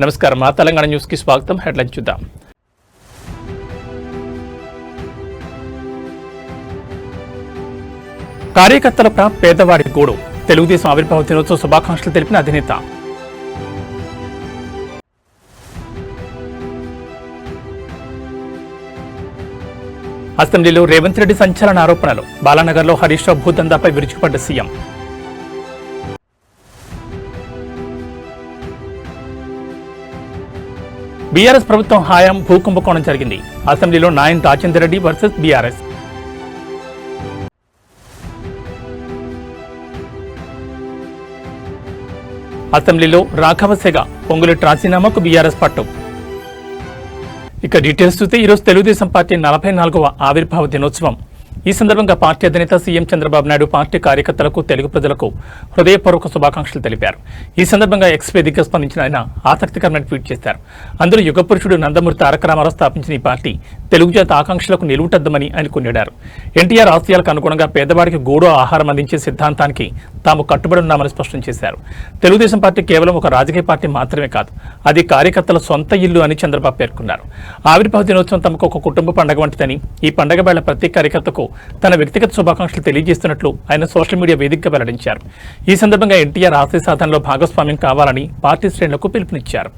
నమస్కారం, మా తెలంగాణ న్యూస్ కి స్వాగతం. హెడ్లైన్ చూద్దాం. కార్యకర్తల పేదవాడి గూడు. తెలుగుదేశం ఆవిర్భావ దినోత్సవ శుభాకాంక్షలు తెలిపిన అధినేత. అసెంబ్లీలో రేవంత్ రెడ్డి సంచలన ఆరోపణలు. బాలానగర్లో హరీష్ రావు భూదందాపై విరుచుకుపడ్డ సీఎం. బీఆర్ఎస్ ప్రభుత్వం హయాం భూకుంభకోణం జరిగింది. అసెంబ్లీలో నాయన్ రాజేందర్ రెడ్డి వర్సెస్ బీఆర్ఎస్. అసెంబ్లీలో రాఘవసేగ పొంగులెట్టి రాజీనామాకు బీఆర్ఎస్ పట్టు. ఇక డీటెయిల్స్ చూస్తే ఈరోజు తెలుగుదేశం పార్టీ 44వ ఆవిర్భావ దినోత్సవం. ఈ సందర్భంగా పార్టీ అధినేత సీఎం చంద్రబాబు నాయుడు పార్టీ కార్యకర్తలకు, తెలుగు ప్రజలకు హృదయపూర్వక శుభాకాంక్షలు తెలిపారు. ఈ సందర్భంగా ఎక్స్ వేదికగా స్పందించిన ఆయన ఆసక్తికరమైన ట్వీట్ చేశారు. అందులో యుగపురుషుడు నందమూరి తారక రామారావు స్థాపించిన ఈ పార్టీ తెలుగు జాతి ఆకాంక్షలకు నిలువుటద్దమని ఆయన కొనియాడారు. ఎన్టీఆర్ ఆశయాలకు అనుగుణంగా పేదవాడికి గూడు ఆహారం అందించే సిద్ధాంతానికి తాము కట్టుబడి ఉన్నామని స్పష్టం చేశారు. తెలుగుదేశం పార్టీ కేవలం ఒక రాజకీయ పార్టీ మాత్రమే కాదు, అది కార్యకర్తల సొంత ఇల్లు అని చంద్రబాబు పేర్కొన్నారు. ఆవిర్భావ దినోత్సవం తమకు ఒక కుటుంబ పండుగ వంటిదని, ఈ పండుగ వేళ ప్రతి కార్యకర్తకు తన వ్యక్తిగత శుభాకాంక్షలు తెలియజేస్తున్నట్లు ఆయన సోషల్ మీడియా వేదికగా వెల్లడించారు. ఈ సందర్భంగా ఎన్టీఆర్ ఆశయ సాధనలో భాగస్వామ్యం కావాలని పార్టీ శ్రేణులకు పిలుపునిచ్చారు.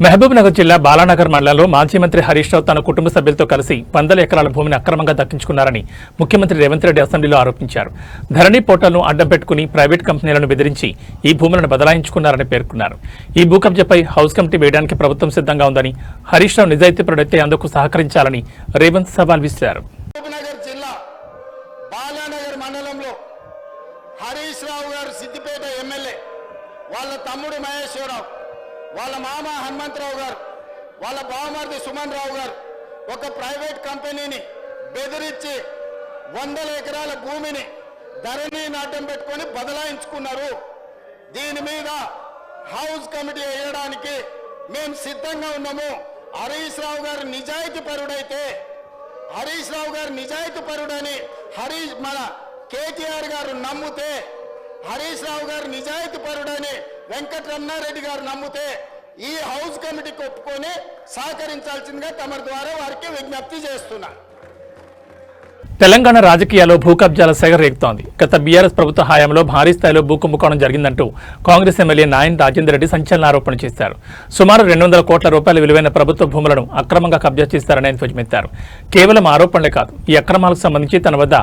మహబూబ్ నగర్ జిల్లా బాలానగర్ మండలంలో మాజీ మంత్రి హరీష్ రావు తన కుటుంబ సభ్యులతో కలిసి 100 ఎకరాల భూమిని అక్రమంగా దక్కించుకున్నారని ముఖ్యమంత్రి రేవంత్ రెడ్డి అసెంబ్లీలో ఆరోపించారు. ధరణి పోర్టల్ను అడ్డం పెట్టుకుని ప్రైవేట్ కంపెనీలను బెదిరించి ఈ భూములను బదలాయించుకున్నారని పేర్కొన్నారు. ఈ భూ కబ్జాపై హౌస్ కమిటీ వేయడానికి ప్రభుత్వం సిద్ధంగా ఉందని, హరీష్ రావు నిజాయితీపరుడైతే అందుకు సహకరించాలని రేవంత్ సవాల్ విసిరారు. వాళ్ళ మామ హనుమంతరావు గారు, వాళ్ళ బావమరిది సుమన్ రావు గారు ఒక ప్రైవేట్ కంపెనీని బెదిరించి 100 ఎకరాల భూమిని ధరణి నాటం పెట్టుకొని బదలాయించుకున్నారు. దీని మీద హౌస్ కమిటీ వేయడానికి మేము సిద్ధంగా ఉన్నాము. హరీష్ రావు గారు నిజాయితీ పరుడని మన కేటీఆర్ గారు నమ్మితే, హరీష్ రావు గారు నిజాయితీ పరుడని వెంకటరమణారెడ్డి గారు నమ్మితే ఈ హౌస్ కమిటీకి ఒప్పుకొని సహకరించాల్సిందిగా తమ ద్వారా వారికి విజ్ఞప్తి చేస్తున్నా. తెలంగాణ రాజకీయాల్లో భూ కబ్జాల సెగ రేగుతోంది. గత బీఆర్ఎస్ ప్రభుత్వ హయాంలో భారీ స్థాయిలో భూ కుంభకోణం జరిగిందంటూ కాంగ్రెస్ ఎమ్మెల్యే నాయన్ రాజేందర్ రెడ్డి సంచలన ఆరోపణ చేశారు. సుమారు 200 కోట్ల రూపాయల విలువైన ప్రభుత్వ భూములను అక్రమంగా కబ్జా చేశారని ఆయన ధ్వజమెత్తారు. కేవలం ఆరోపణలే కాదు, ఈ అక్రమాలకు సంబంధించి తన వద్ద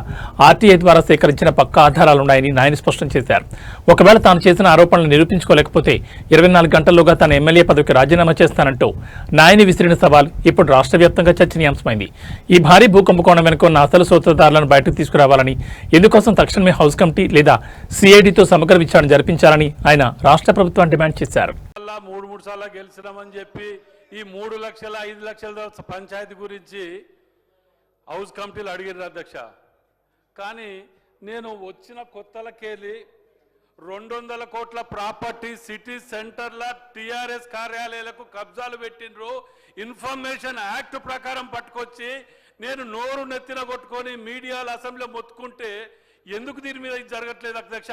ఆర్టీఐ ద్వారా సేకరించిన పక్కా ఆధారాలున్నాయని నాయన్ స్పష్టం చేశారు. ఒకవేళ తాను చేసిన ఆరోపణలు నిరూపించుకోలేకపోతే 24 గంటల్లోగా తన ఎమ్మెల్యే పదవికి రాజీనామా చేస్తానంటూ నాయని విసిరిన సవాల్ ఇప్పుడు రాష్ట్ర వ్యాప్తంగా చర్చనీయాంశమైంది. ఈ భారీ భూ కుంభకోణం వెనుక ఉన్న అసలు సూత్రధారులను బయటకు తీసుకురావాలని, ఇందుకోసం తక్షణమే హౌస్ కమిటీ లేదా సిఐడితో సమగ్ర విచారణ జరిపించాలని ఆయన రాష్ట్ర ప్రభుత్వాన్ని డిమాండ్ చేశారు. 3 సార్లు గెలిచినామని చెప్పి ఈ 3 లక్షల 5 లక్షల పంచాయతీ గురించి హౌస్ కమిటీలు అడిగారు అధ్యక్ష. కానీ నేను వచ్చిన కొత్తలకెళ్ళి 200 కోట్ల ప్రాపర్టీ సిటీ సెంటర్ల టీఆర్ఎస్ కార్యాలయాలకు కబ్జాలు పెట్టినరు. ఇన్ఫర్మేషన్ యాక్ట్ ప్రకారం పట్టుకొచ్చి నేను నోరు నెత్తిన కొట్టుకొని మీడియాలో అసెంబ్లీలో మొత్తుకుంటే ఎందుకు దీని మీద ఇది జరగట్లేదు అధ్యక్ష?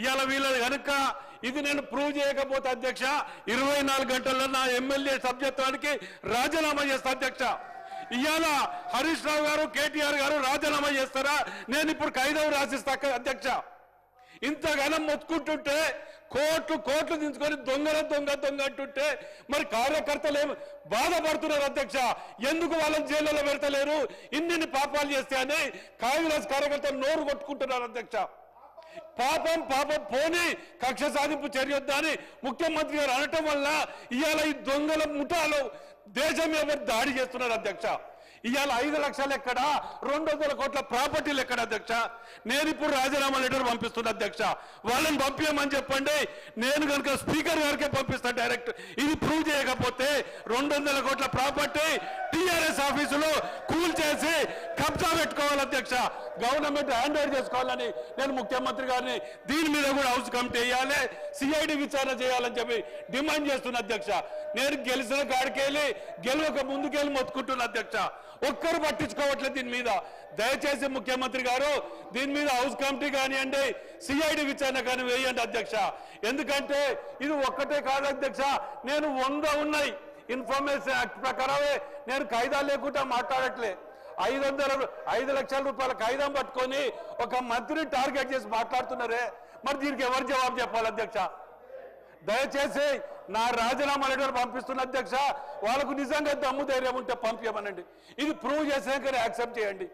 ఇవాళ వీళ్ళది కనుక ఇది నేను ప్రూవ్ చేయకపోతే అధ్యక్ష 24 గంటల్లో నా ఎమ్మెల్యే సభ్యత్వానికి రాజీనామా చేస్తా అధ్యక్ష. ఇవాళ హరీష్ రావు గారు, కేటీఆర్ గారు రాజీనామా చేస్తారా? నేను ఇప్పుడు ఖైదవు రాసిస్తా అధ్యక్ష. ఇంతగానం మొత్తుకుంటుంటే కోట్లు దించుకొని దొంగ అంటుంటే మరి కార్యకర్తలు ఏమి బాధపడుతున్నారు అధ్యక్ష? ఎందుకు వాళ్ళని జైల్లో పెడతలేరు? ఇన్ని పాపాలు చేస్తే అని కాంగ్రెస్ కార్యకర్తలు నోరు కొట్టుకుంటున్నారు అధ్యక్ష. పాపం పోని కక్ష సాధింపు చర్యొద్దా అని ముఖ్యమంత్రి గారు అనటం వల్ల ఇవాళ ఈ దొంగల ముఠాలు దేశం ఎవరు దాడి చేస్తున్నారు అధ్యక్ష. ఇవాళ 5 లక్షలు ఎక్కడ, 200 కోట్ల ప్రాపర్టీలు ఎక్కడ అధ్యక్ష? నేను ఇప్పుడు రాజీనామా లెటర్ పంపిస్తున్నా అధ్యక్ష, వాళ్ళని పంపించమని చెప్పండి. నేను కనుక స్పీకర్ గారికే పంపిస్తాను డైరెక్ట్. ఇది ప్రూవ్ చేయకపోతే 200 కోట్ల ప్రాపర్టీ టీఆర్ఎస్ ఆఫీసులో కూల్ చేసి కబ్జా పెట్టుకోవాలి అధ్యక్ష. గవర్నమెంట్ హ్యాండ్ ఓవర్ చేసుకోవాలని నేను ముఖ్యమంత్రి గారిని దీని మీద కూడా హౌస్ కమిటీ వేయాలి, సిఐడి విచారణ చేయాలని చెప్పి డిమాండ్ చేస్తున్నా అధ్యక్ష. నేను గెలిచిన కాడికెళ్ళి గెలవక ముందుకెళ్ళి మొత్తుకుంటున్నా అధ్యక్ష. ఒక్కరు పట్టించుకోవట్లేదు దీని మీద. దయచేసి ముఖ్యమంత్రి గారు దీని మీద హౌస్ కమిటీ కానివ్వండి, సిఐడి విచారణ కానీ వేయండి అధ్యక్ష. ఎందుకంటే ఇది ఒక్కటే కాదు అధ్యక్ష, నేను 100 ఉన్నాయి. ఇన్ఫర్మేషన్ యాక్ట్ ప్రకారమే నేను కాయిదా లేకుండా మాట్లాడట్లే. 5 లక్షల రూపాయల కాయిదాం పట్టుకొని ఒక మంత్రిని టార్గెట్ చేసి మాట్లాడుతున్నారే, మరి దీనికి ఎవరు జవాబు చెప్పాలి అధ్యక్ష? దయచేసి నా రాజీనామా లెటర్ పంపిస్తున్న అధ్యక్ష, వాళ్ళకు నిజంగా దమ్ము ధైర్యం ఉంటే పంపించమనండి. ఇది ప్రూవ్ చేసాక యాక్సెప్ట్ చేయండి.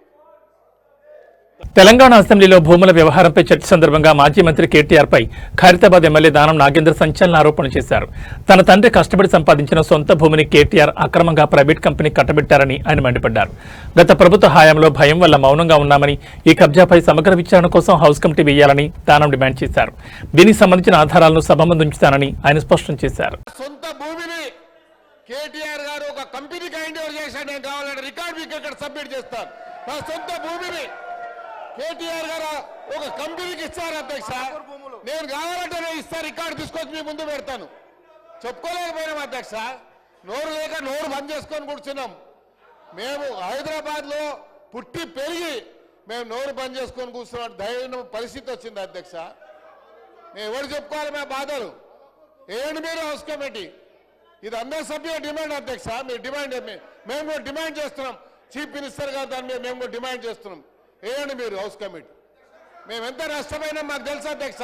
తెలంగాణ అసెంబ్లీలో భూముల వ్యవహారంపై చర్చ సందర్భంగా మాజీ మంత్రి కేటీఆర్ పై ఖైరతాబాద్ ఎమ్మెల్యే దానం నాగేంద్ర సంచలన ఆరోపణలు చేశారు. తన తండ్రి కష్టపడి సంపాదించిన సొంత భూమిని కేటీఆర్ అక్రమంగా ప్రైవేట్ కంపెనీ కట్టబెట్టారని ఆయన మండిపడ్డారు. గత ప్రభుత్వ హయాంలో భయం వల్ల మౌనంగా ఉన్నామని, ఈ కబ్జాపై సమగ్ర విచారణ కోసం హౌస్ కమిటీ వేయాలని దానం డిమాండ్ చేశారు. దీనికి సంబంధించిన ఆధారాలను సభ ముందు ఉంచుతానని ఆయన స్పష్టం చేశారు. సొంత భూమిని కేటీఆర్ గారు ఒక కంపెనీకి హ్యాండ్ ఓవర్ చేశాడు. నేను కావాలంటే రికార్డ్ మీకు ఇక్కడ సబ్మిట్ చేస్తాను. నా సొంత భూమిని కేటీఆర్ గారు ఒక కంపెనీకి ఇస్తారు అధ్యక్ష. నేను కావాలంటే నేను ఇస్తాను, రికార్డు తీసుకొచ్చి మీ ముందు పెడతాను. చెప్పుకోలేకపోయినాం అధ్యక్ష, నోరు లేక నోరు బంద్ చేసుకొని కూర్చున్నాం. మేము హైదరాబాద్లో పుట్టి పెరిగి మేము నోరు బంద్ చేసుకొని కూర్చున్న ధైర్యం పరిస్థితి వచ్చింది అధ్యక్ష. మేము ఎవరు చెప్పుకోవాలి మా బాధలు? ఏంటి మీరు హౌస్ కమిటీ? ఇది అందరి సభ్యుల డిమాండ్ అధ్యక్ష. మీరు డిమాండ్, మేము కూడా డిమాండ్ చేస్తున్నాం. చీఫ్ మినిస్టర్ గారు దాని మీద మేము కూడా డిమాండ్ చేస్తున్నాం. ఏంటి మీరు హౌస్ కమిటీ? మేము ఎంత నష్టమైనా మాకు తెలుసు అధ్యక్ష.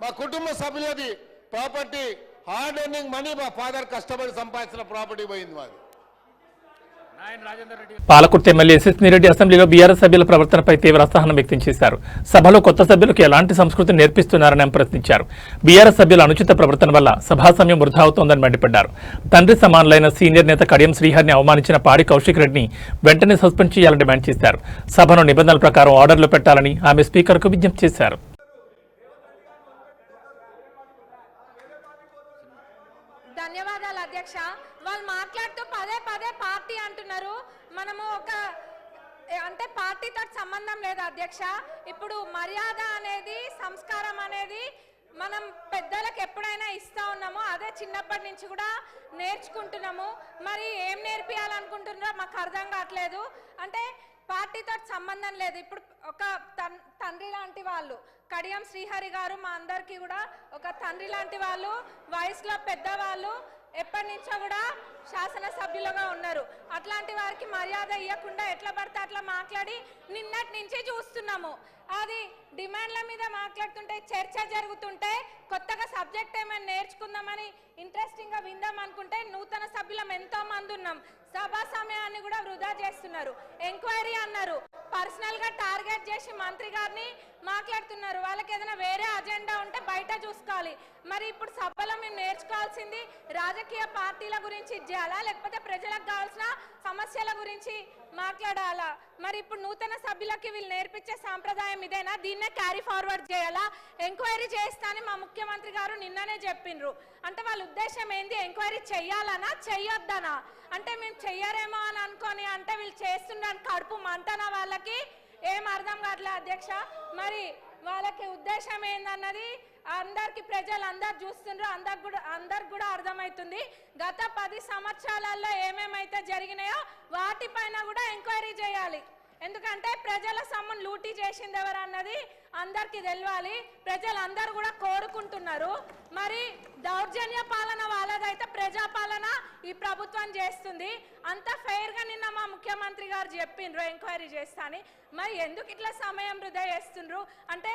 మా కుటుంబ సభ్యులది ప్రాపర్టీ, హార్డ్ ఎర్నింగ్ మనీ, మా ఫాదర్ కష్టపడి సంపాదించిన ప్రాపర్టీ పోయింది మాది. పాలకుర్తి ఎమ్మెల్యే ఎస్ఎస్ని రెడ్డి అసెంబ్లీలో బీఆర్ఎస్ సభ్యుల ప్రవర్తనపై తీవ్ర అసహనం వ్యక్తం చేశారు. సభలో కొత్త సభ్యులకు ఎలాంటి సంస్కృతిని నేర్పిస్తున్నారని ఆయన ప్రశ్నించారు. బీఆర్ఎస్ సభ్యుల అనుచిత ప్రవర్తన వల్ల సభా సమయం వృధా అవుతోందని మండిపడ్డారు. తండ్రి సమానులైన సీనియర్ నేత కడియం శ్రీహరిని అవమానించిన పాడి కౌశిక్ రెడ్డిని వెంటనే సస్పెండ్ చేయాలని డిమాండ్ చేశారు. సభను నిబంధనల ప్రకారం ఆర్డర్లు పెట్టాలని ఆమె స్పీకర్కు విజ్ఞప్తి చేశారు. ధన్యవాదాలు అధ్యక్ష. వాళ్ళు మాట్లాడుతూ పదే పార్టీ అంటున్నారు. మనము అంటే పార్టీతో సంబంధం లేదు అధ్యక్ష. ఇప్పుడు మర్యాద అనేది, సంస్కారం అనేది మనం పెద్దలకు ఎప్పుడైనా ఇస్తా ఉన్నామో అదే చిన్నప్పటి నుంచి కూడా నేర్చుకుంటున్నాము. మరి ఏం నేర్పియాలనుకుంటున్నారో మాకు అర్థం కావట్లేదు. అంటే పార్టీతో సంబంధం లేదు. ఇప్పుడు ఒక తండ్రి లాంటి వాళ్ళు కడియం శ్రీహరి గారు మా అందరికీ కూడా ఒక తండ్రి లాంటి వాళ్ళు, వయసులో పెద్దవాళ్ళు, ఎప్పటి నుంచో కూడా శాసనసభ్యులుగా ఉన్నారు. అట్లాంటి వారికి మర్యాద ఇవ్వకుండా ఎట్లా పడితే అట్లా మాట్లాడి నిన్నటి నుంచి చూస్తున్నాము. అది డిమాండ్ల మీద మాట్లాడుతుంటే, చర్చ జరుగుతుంటే, కొత్తగా సబ్జెక్ట్ ఏమైనా నేర్చుకుందామని ఇంట్రెస్టింగ్గా విందాం అనుకుంటే నూతన సభ్యులం ఎంతో మంది ఉన్నాం. సభా సమయాన్ని కూడా వృధా చేస్తున్నారు. ఎంక్వైరీ అన్నారు, పర్సనల్గా టార్గెట్ చేసి మంత్రి గారిని మాట్లాడుతున్నారు. వాళ్ళకి ఏదైనా వేరే అజెండా ఉంటే బయట చూసుకోవాలి. మరి ఇప్పుడు సభలో మేము నేర్చుకోవాల్సింది రాజకీయ పార్టీల గురించి చేయాలా, లేకపోతే ప్రజలకు కావాల్సిన సమస్యల గురించి మాట్లాడాలా? మరి ఇప్పుడు నూతన సభ్యులకి వీళ్ళు నేర్పించే సాంప్రదాయం ఇదేనా? దీన్నే క్యారీ ఫార్వర్డ్ చేయాలా? ఎంక్వైరీ చేస్తానని మా ముఖ్యమంత్రి గారు నిన్ననే చెప్పిండ్రు. అంటే వాళ్ళ ఉద్దేశం ఏంది? ఎంక్వైరీ చెయ్యాలనా చెయ్యొద్దనా? అంటే మేము చెయ్యరేమో అని అనుకొని అంటే వీళ్ళు చేస్తున్నాను కడుపు మంటనా? వాళ్ళకి ఏం అర్థం కావట్లే అధ్యక్ష. మరి వాళ్ళకి ఉద్దేశం ఏందన్నది అందరికి ప్రజలు అందరు చూస్తుండ్రు, అందరికి కూడా అర్థమవుతుంది. గత 10 సంవత్సరాలలో ఏమేమైతే జరిగినాయో వాటిపైన కూడా ఎంక్వైరీ చేయాలి. ఎందుకంటే ప్రజల సొమ్మును లూటీ చేసింది ఎవరు అన్నది అందరికి తెలియాలి. ప్రజలందరూ కూడా కోరుకుంటున్నారు. మరి దౌర్జన్య పాలన వాళ్ళదైతే ప్రజాపాలన ఈ ప్రభుత్వం చేస్తుంది. అంత ఫెయిర్గా నిన్న మా ముఖ్యమంత్రి గారు చెప్పిండ్రు ఎంక్వైరీ చేస్తాని. మరి ఎందుకు ఇట్లా సమయం వృధా చేస్తుండ్రు? అంటే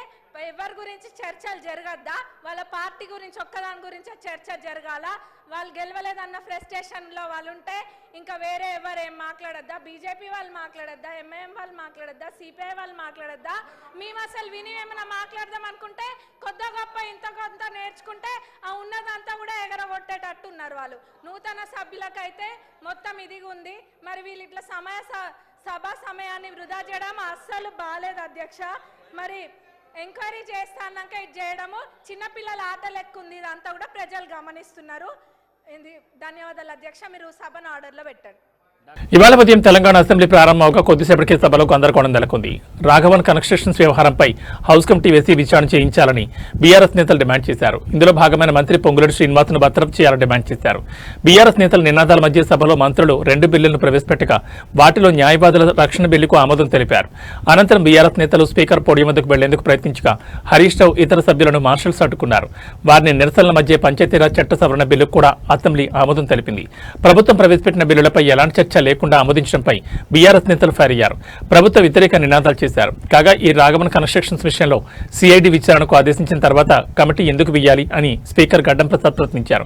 ఎవరి గురించి చర్చలు జరగద్దా? వాళ్ళ పార్టీ గురించి ఒక్కదాని గురించి చర్చ జరగాల? వాళ్ళు గెలవలేదన్న ఫ్రస్ట్రేషన్లో వాళ్ళు ఉంటే ఇంకా వేరే ఎవరు ఏం మాట్లాడద్దా? బీజేపీ వాళ్ళు మాట్లాడద్దా? ఎంఐఎం వాళ్ళు మాట్లాడద్దా? సిపిఐ వాళ్ళు మాట్లాడద్దా? మేము అసలు విని ఏమైనా మాట్లాడదాం అనుకుంటే కొద్ది గొప్ప ఇంత కొంత నేర్చుకుంటే ఆ ఉన్నదంతా కూడా ఎగరగొట్టేటట్టున్నారు వాళ్ళు. నూతన సభ్యులకైతే మొత్తం ఇది ఉంది. మరి వీళ్ళు ఇట్లా సభా సమయాన్ని వృధా చేయడం అస్సలు బాలేదు అధ్యక్ష. మరి ఎంక్వైరీ చేస్తా అన్నాక ఇది చేయడము చిన్నపిల్లల ఆట లెక్క ఉంది. ఇదంతా కూడా ప్రజలు గమనిస్తున్నారు. ధన్యవాదాలు అధ్యక్ష. మీరు సభను ఆర్డర్లో పెట్టండి. ఇవాళ ఉదయం తెలంగాణ అసెంబ్లీ ప్రారంభంగా కొద్దిసేపటికే సభలో గందరగోళం నెలకొంది. రాఘవన్ కన్స్ట్రక్షన్స్ వ్యవహారంపై హౌస్ కమిటీ వేసి విచారణ చేయించాలని బీఆర్ఎస్ నేతలు డిమాండ్ చేశారు. ఇందులో భాగమైన మంత్రి పొంగులేటి శ్రీనివాస్ను బర్తరఫ్ చేయాలని డిమాండ్ చేశారు. బీఆర్ఎస్ నేతల నినాదాల మధ్య సభలో మంత్రులు 2 బిల్లులను ప్రవేశపెట్టగా వాటిలో న్యాయవాదుల రక్షణ బిల్లుకు ఆమోదం తెలిపారు. అనంతరం బీఆర్ఎస్ నేతలు స్పీకర్ పోడియం వద్దకు వెళ్లేందుకు ప్రయత్నించగా హరీష్ రావు ఇతర సభ్యులను మార్షల్స్ అడ్డుకున్నారు. వారిని నిరసనల మధ్య పంచాయతీరాజ్ చట్ట సవరణ బిల్లుకు కూడా అసెంబ్లీ ఆమోదం తెలిపింది. ప్రభుత్వం ప్రవేశపెట్టిన బిల్లులపై ఎలాంటి చర్చ లేకుండా ఆమోదించడంపై బీఆర్ఎస్ నేతలు ఫైర్ అయ్యారు. ప్రభుత్వ వ్యతిరేక నినాదాలు చేశారు. కాగా ఈ రాఘవన్ కన్స్ట్రక్షన్స్ విషయంలో సిఐడి విచారణకు ఆదేశించిన తర్వాత కమిటీ ఎందుకు వేయాలి అని స్పీకర్ గడ్డం ప్రసాద్ ప్రశ్నించారు.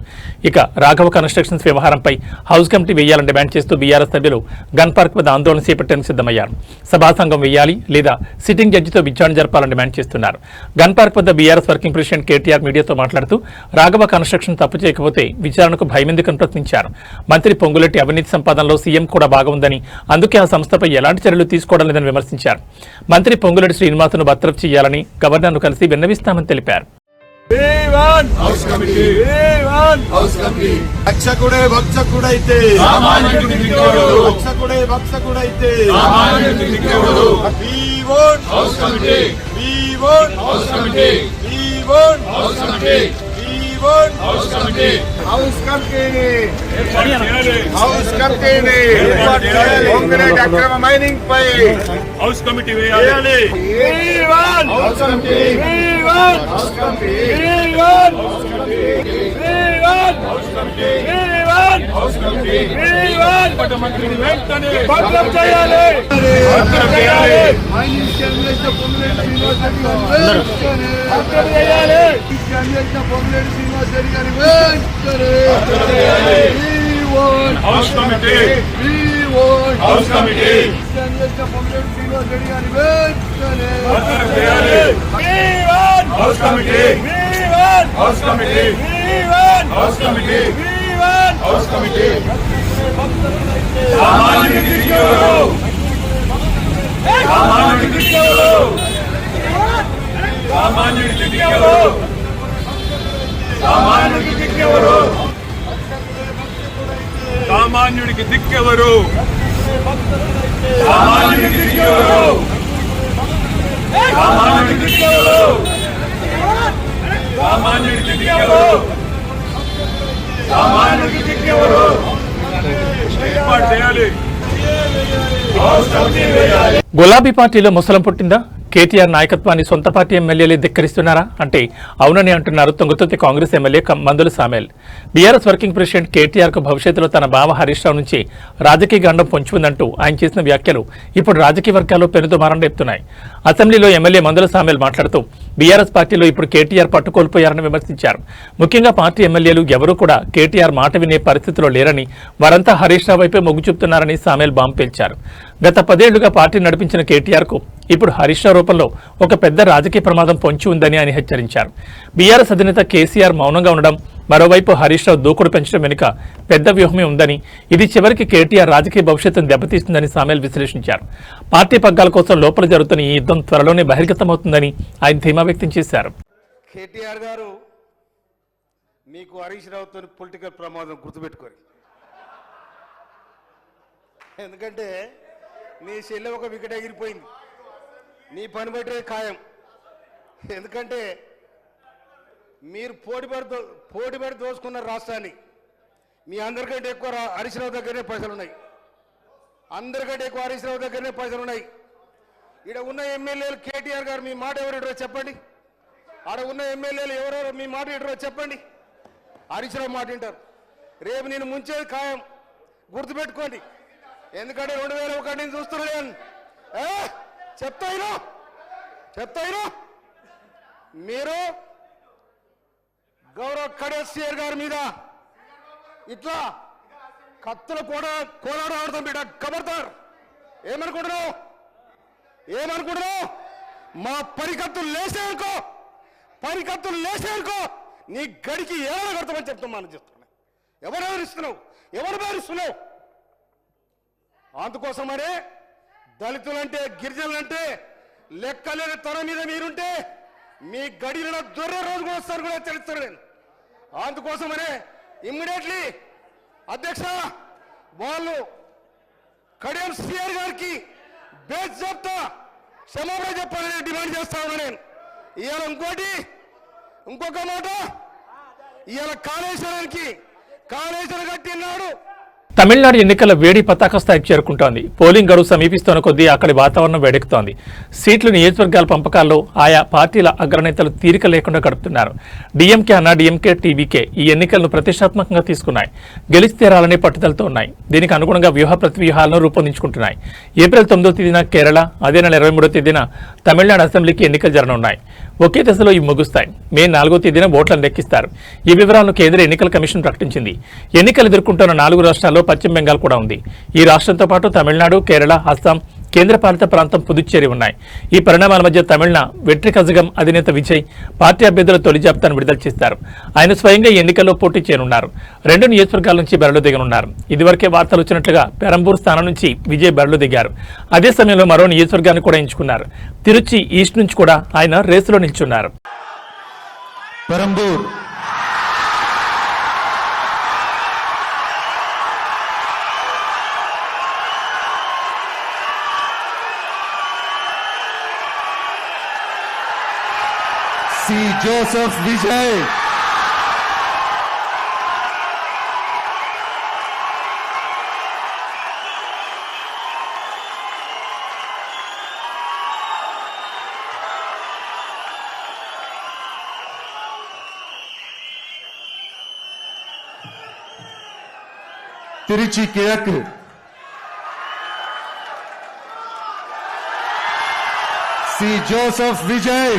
ఇక రాఘవ కన్స్ట్రక్షన్స్ వ్యవహారంపై హౌస్ కమిటీ వేయాలని డిమాండ్ చేస్తూ బీఆర్ఎస్ సభ్యులు గన్ పార్క్ వద్ద ఆందోళన చేపట్టేందుకు సిద్ధమయ్యారు. సభాసంఘం వేయాలి లేదా సిట్టింగ్ జడ్జితో విచారణ జరపాలని డిమాండ్ చేస్తున్నారు. గన్ పార్క్ వద్ద బీఆర్ఎస్ వర్కింగ్ ప్రెసిడెంట్ కేటీఆర్ మీడియాతో మాట్లాడుతూ రాఘవ కన్స్ట్రక్షన్ తప్పు చేయకపోతే విచారణకు భయమెందుకని ప్రశ్నించారు. మంత్రి పొంగులేటి అవినీతి సంపాదనలో సీఎం కూడా భాగముందని, అందుకే ఆ సంస్థపై ఎలాంటి చర్యలు తీసుకోవడం లేదని విమర్శించారు. మంత్రి పొంగులేటి శ్రీనివాస్ను బర్తరఫ్ చేయాలని గవర్నర్ను కలిసి విన్నవిస్తామని తెలిపారు. అక్రమ మైనింగ్ పై హౌస్ కమిటీ వేయాలి. సామాన్యుడికి దిక్కెవరు? గులాబీ పార్టీలో ముసలం పుట్టిందా? కేటీఆర్ నాయకత్వాన్ని సొంత పార్టీ ఎమ్మెల్యేలే ధిక్కరిస్తున్నారా అంటే అవునని అంటున్నారు తుంగతుర్తి కాంగ్రెస్ ఎమ్మెల్యే మందుల సామెల్. బీఆర్ఎస్ వర్కింగ్ ప్రెసిడెంట్ కేటీఆర్కు భవిష్యత్తులో తన బావ హరీష్ రావు నుంచి రాజకీయ గండం పొంచి ఉందంటూ ఆయన చేసిన వ్యాఖ్యలు ఇప్పుడు రాజకీయ వర్గాల్లో పెనుదుమారం రేపుతున్నాయి. అసెంబ్లీలో ఎమ్మెల్యే మందుల సామెల్ మాట్లాడుతూ బీఆర్ఎస్ పార్టీలో ఇప్పుడు కేటీఆర్ పట్టుకోల్పోయారని విమర్శించారు. ముఖ్యంగా పార్టీ ఎమ్మెల్యేలు ఎవరూ కూడా కేటీఆర్ మాట వినే పరిస్థితిలో లేరని, వారంతా హరీష్ రావు వైపే మొగ్గు చూపుతున్నారని సామెల్ బాంబు పేల్చారు. గత 10 ఏళ్లుగా పార్టీ నడిపించిన కేటీఆర్కు ఇప్పుడు హరీష్ రావు రూపంలో ఒక పెద్ద రాజకీయ ప్రమాదం పొంచి ఉందని ఆయన హెచ్చరించారు. బీఆర్ఎస్ అధినేత కేసీఆర్ మౌనంగా ఉండడం, మరోవైపు హరీష్ రావు దూకుడు పెంచడం వెనుక పెద్ద వ్యూహమే ఉందని, ఇది చివరికి కేటీఆర్ రాజకీయ భవిష్యత్తును దెబ్బతీస్తుందని సామెల్ విశ్లేషించారు. పార్టీ పగ్గాల కోసం లోపల జరుగుతున్న ఈ యుద్ధం త్వరలోనే బహిర్గతమవుతుందని ఆయన ధీమా వ్యక్తం చేశారు. కేటీఆర్ గారు, మీకు హరీష్ రావుతో పొలిటికల్ ప్రమాదం గుర్తుపెట్టుకోరు. ఎందుకంటే నీ చెల్లె ఒక వికెట్ ఎగిరిపోయింది, నీ పని బట్టే ఖాయం. ఎందుకంటే మీరు పోటీపడి దోసుకున్న రాష్ట్రాన్ని. మీ అందరికంటే ఎక్కువ హరీష్ రావు దగ్గరనే పైసలు ఉన్నాయి, అందరికంటే ఎక్కువ హరీష్ రావు దగ్గరనే పైసలు ఉన్నాయి. ఇక్కడ ఉన్న ఎమ్మెల్యేలు కేటీఆర్ గారు మీ మాట ఎవరు ఇడరో చెప్పండి. ఆడ ఉన్న ఎమ్మెల్యేలు ఎవరెవరో మీ మాట ఇడరో చెప్పండి. హరీష్ రావు మాట వింటారు. రేపు నేను ముంచేది ఖాయం, గుర్తుపెట్టుకోండి. ఎందుకంటే 2001 నుంచి చూస్తున్నాను. చెప్తాయినా మీరు గౌరవ్ కేసీఆర్ గారి మీద ఇట్లా కత్తులు కూడా కోలాడాడుతాం బిడ్డ కబర్దార్. ఏమనుకుంటున్నావు మా పరికత్తులు లేసేనుకో నీ గడికి ఏమైనా కడతామని చెప్తామని చెప్తున్నా. ఎవరు బెదిరిస్తున్నావు? అందుకోసమనే దళితులంటే గిరిజనులంటే లెక్కలేని తన మీద మీరుంటే మీ గడిలో దొర్ర రోజు కూడా వస్తారు కూడా తెలుస్తాను నేను. అందుకోసమనే ఇమ్మీడియట్లీ అధ్యక్ష వాళ్ళు కడియం సిఆర్ గారికి బేస్ చెప్తా క్షమాపణ చెప్పాలని డిమాండ్ చేస్తా ఉన్నా నేను. ఇవాళ ఇంకొక మాట, ఇవాళ కాళేశ్వరం కట్టినాడు. తమిళనాడు ఎన్నికల వేడి పతాక స్థాయికి చేరుకుంటోంది. పోలింగ్ గడువు సమీపిస్తున్న కొద్దీ అక్కడి వాతావరణం వేడెక్కుతోంది. సీట్లు నియోజకవర్గాల పంపకాల్లో ఆయా పార్టీల అగ్రనేతలు తీరిక లేకుండా గడుపుతున్నారు. డీఎంకే అన్నా డీఎంకే టీవీకే ఈ ఎన్నికలను ప్రతిష్టాత్మకంగా తీసుకున్నాయి. గెలిచితేరాలనే పట్టుదలతో ఉన్నాయి. దీనికి అనుగుణంగా వ్యూహ ప్రతివ్యూహాలను రూపొందించుకుంటున్నాయి. ఏప్రిల్ 9వ తేదీన కేరళ, అదే నెల 23వ తేదీన తమిళనాడు అసెంబ్లీకి ఎన్నికలు జరగనున్నాయి. ఒకే దశలో ఇవి ముగుస్తాయి. మే 4వ తేదీన ఓట్లను లెక్కిస్తారు. ఈ వివరాలను కేంద్ర ఎన్నికల కమిషన్ ప్రకటించింది. ఎన్నికలు ఎదుర్కొంటున్న 4 రాష్ట్రాల్లో పశ్చిమ బెంగాల్ కూడా ఉంది. ఈ రాష్ట్రంతో పాటు తమిళనాడు, కేరళ, అస్సాం, కేంద్రపాలిత ప్రాంతం పుదుచ్చేరి ఉన్నాయి. ఈ పరిణామాల మధ్య తమిళనాడు వెట్రి కజగం అధినేత విజయ్ పార్టీ అభ్యర్థుల తొలి జాబితాను విడుదల చేస్తారు. ఆయన స్వయంగా ఎన్నికల్లో పోటీ చేయనున్నారు. 2 నియోజకవర్గాల నుంచి బరిలో దిగనున్నారు. ఇదివరకే వార్తలు వచ్చినట్లుగా పెరంబూర్ స్థానం నుంచి విజయ్ బరిలో దిగారు. అదే సమయంలో మరో నియోజకవర్గాన్ని కూడా ఎంచుకున్నారు. తిరుచి ఈస్ట్ నుంచి కూడా ఆయన రేసులో నిల్చున్నారు. పెరంబూర్ సి జోసెఫ్ విజయ్. తిరుచి కిഴക്ക് సి జోసెఫ్ విజయ్.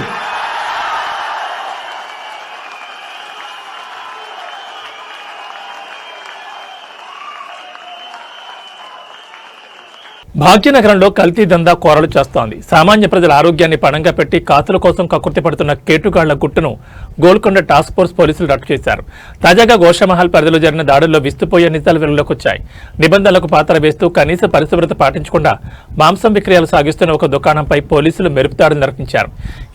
భాగ్యనగరంలో కల్తీ దందా కోరలు చేస్తోంది. సామాన్య ప్రజల ఆరోగ్యాన్ని పణంగా పెట్టి కాసుల కోసం కక్కుర్తి పడుతున్న కేటుగాళ్ల గుట్టును గోల్కొండ టాస్క్ ఫోర్స్ పోలీసులు రట్టు చేశారు. తాజాగా గోషమహల్ పరిధిలో జరిగిన దాడుల్లో విస్తుపోయే నిజాలు వెలుగులోకి వచ్చాయి. నిబంధనలకు పాతర వేస్తూ కనీస పరిశుభ్రత పాటించకుండా మాంసం విక్రయాలు సాగిస్తున్న ఒక దుకాణంపై పోలీసులు మెరుపుదాడులు నిర్వహించారు.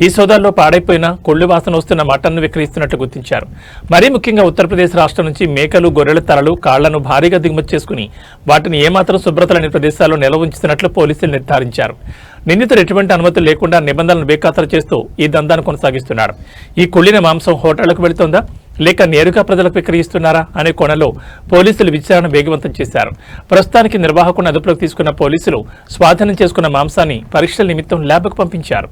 ఈ సోదాల్లో పాడైపోయిన కొళ్లు వాసన వస్తున్న మటన్ను విక్రయిస్తున్నట్లు గుర్తించారు. మరీ ముఖ్యంగా ఉత్తరప్రదేశ్ రాష్ట్రం నుంచి మేకలు, గొర్రెల తలలు, కాళ్లను భారీగా దిగుమతి చేసుకుని వాటిని ఏమాత్రం శుభ్రత లేని ప్రదేశాల్లో నిల్వ ఉంచినట్లు పోలీసులు నిర్ధారించారు. నిందితులు ఎటువంటి అనుమతులు లేకుండా నిబంధనలను బేఖాతరు చేస్తూ ఈ దందాను కొనసాగిస్తున్నారు. ఈ కుళ్ళిన మాంసం హోటళ్లకు వెళుతోందా లేక నేరుగా ప్రజలకు విక్రయిస్తున్నారా అనే కోణంలో పోలీసులు విచారణ వేగవంతం చేశారు. ప్రస్తుతానికి నిర్వాహకులను అదుపులోకి తీసుకున్న పోలీసులు స్వాధీనం చేసుకున్న మాంసాన్ని పరీక్షల నిమిత్తం ల్యాబ్కు పంపించారు.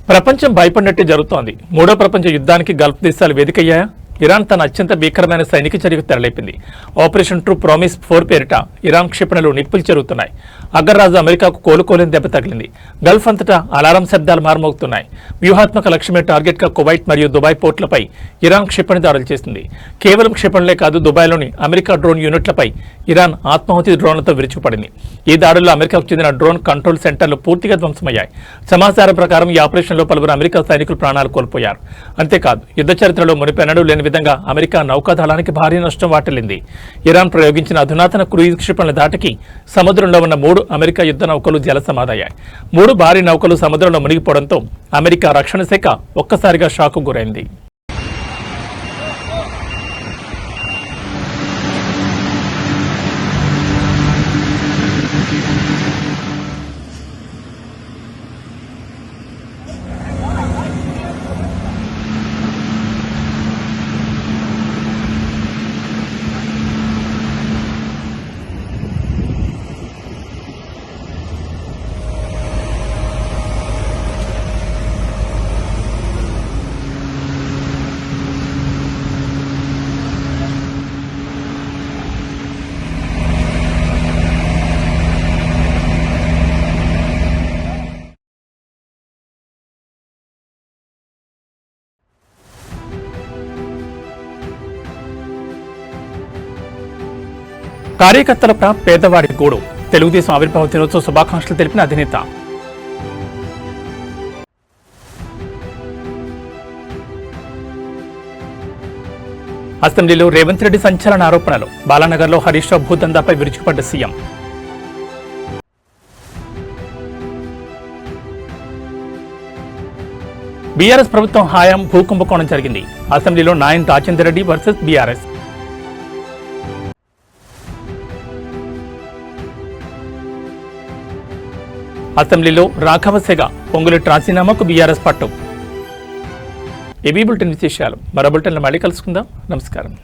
ప్రపంచం భయపడినట్టే జరుగుతోంది. 3వ ప్రపంచ యుద్ధానికి గల్ఫ్ దేశాలు వేదికయ్యాయా? ఇరాన్ తన అత్యంత భీకరమైన సైనిక చర్యకు తెరలేపింది. ఆపరేషన్ ట్రూ ప్రామిస్ 4 పేరిట ఇరాన్ క్షిపణులు నిప్పులు చెరుగుతున్నాయి. అగ్రరాజు అమెరికాకు కోలుకోలేని దెబ్బ తగిలింది. గల్ఫ్ అంతటా అలారం శబ్దాలు మారుమోగుతున్నాయి. వ్యూహాత్మక లక్ష్యమే టార్గెట్ గా కువైట్ మరియు దుబాయ్ పోర్టులపై ఇరాన్ క్షిపణి దాడులు చేసింది. కేవలం క్షిపణులే కాదు, దుబాయ్లోని అమెరికా డ్రోన్ యూనిట్లపై ఇరాన్ ఆత్మాహుతి డ్రోన్లతో విరుచుకుపడింది. ఈ దాడుల్లో అమెరికాకు చెందిన డ్రోన్ కంట్రోల్ సెంటర్లు పూర్తిగా ధ్వంసమయ్యాయి. సమాచారం ప్రకారం ఈ ఆపరేషన్లో పలువురు అమెరికా సైనికులు ప్రాణాలు కోల్పోయారు. అంతేకాదు, యుద్ధ చరిత్రలో మునిపెన్నడూ లేని విధంగా అమెరికా నౌకాదళానికి భారీ నష్టం వాటిల్లింది. ఇరాన్ ప్రయోగించిన అధునాతన క్రూయిజ్ క్షిపణుల దాటికి సముద్రంలో ఉన్న 3 అమెరికా యుద్ధ నౌకలు జలసమాధయ్యాయి. 3 భారీ నౌకలు సముద్రంలో మునిగిపోవడంతో అమెరికా రక్షణ శాఖ ఒక్కసారిగా షాకు గురైంది. కార్యకర్తల పేదవాడి గోడు. తెలుగుదేశం ఆవిర్భావ దినోత్సవ శుభాకాంక్షలు తెలిపిన అధినేత. అసెంబ్లీలో రేవంత్ రెడ్డి సంచలన ఆరోపణలు. బాలానగర్లో హరీష్ రావు భూదందాపై విరుచుకుపడ్డ సీఎం. బీఆర్ఎస్ ప్రభుత్వం హయాం భూకుంభకోణం జరిగింది. అసెంబ్లీలో నాయన్ రాజేందర్ రెడ్డి వర్సెస్ బీఆర్ఎస్. అసెంబ్లీలో రాఘవసేగ పొంగులేటి రాజీనామాకు బీఆర్ఎస్ పట్టు. ఏబీ బులెటిన్ విశేషాలు. మరో బులెటిన్లో మళ్ళీ కలుసుకుందాం. నమస్కారం.